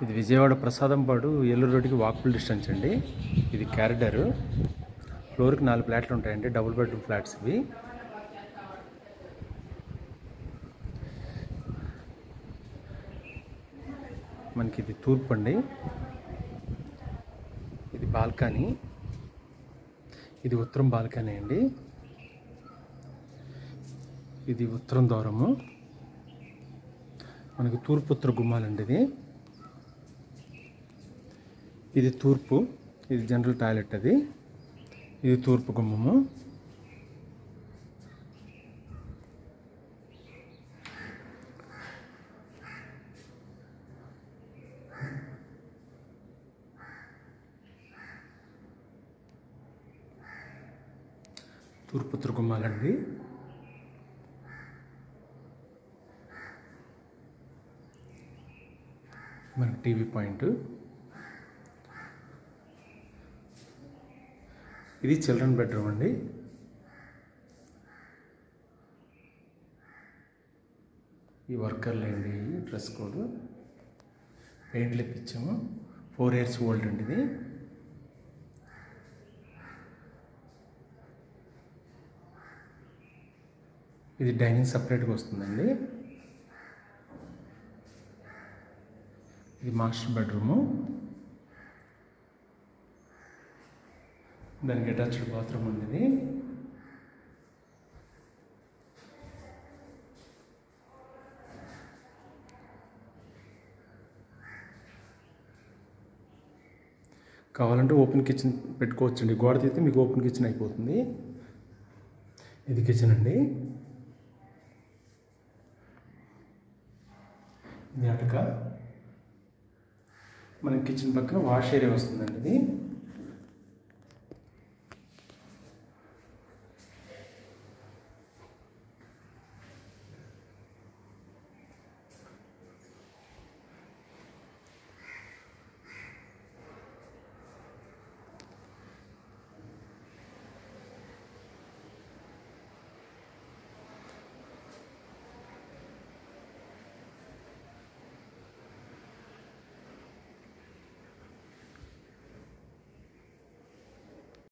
ఇది విజయవాడ ప్రసాదంపాడు ఏలూరు రోడ్డుకి walkable distance అండి. ఇది క్యారిడర్. ఫ్లోర్కి 4 ఫ్లాట్లు ఉంటాయండి, డబుల్ బెడ్రూమ్ ఫ్లాట్స్ ఇవి. మనకి ఇది తూర్పు అండి. ఇది బాల్కనీ, ఇది ఉత్తరం బాల్కనీ అండి. ఇది ఉత్తరం ద్వారము. మనకి తూర్పు ఉత్తర గుమ్మాలండి. ఇది తూర్పు, ఇది జనరల్ టాయిలెట్. ఇది తూర్పు గుమ్మము. తూర్పు ఉత్తర గుమ్మాలండి. మనకి టీవీ పాయింట్. ఇది చిల్డ్రన్ బెడ్రూమ్ అండి. ఈ వర్కర్లు అండి, డ్రెస్ కోడ్, పెయింట్లు ఇప్పించాము. 4 years ఓల్డ్ అండి ఇది. ఇది డైనింగ్ సపరేట్గా వస్తుందండి. ఇది మాస్టర్ బెడ్రూము. దానికి అటాచ్డ్ బాత్రూమ్ ఉంది. కావాలంటే ఓపెన్ కిచెన్ పెట్టుకోవచ్చండి. గోడ తీస్తే మీకు ఓపెన్ కిచెన్ అయిపోతుంది. ఇది కిచెన్ అండి. ఇది అటక. మన కిచెన్ పక్కన వాష్ ఏరియా వస్తుందండి ఇది.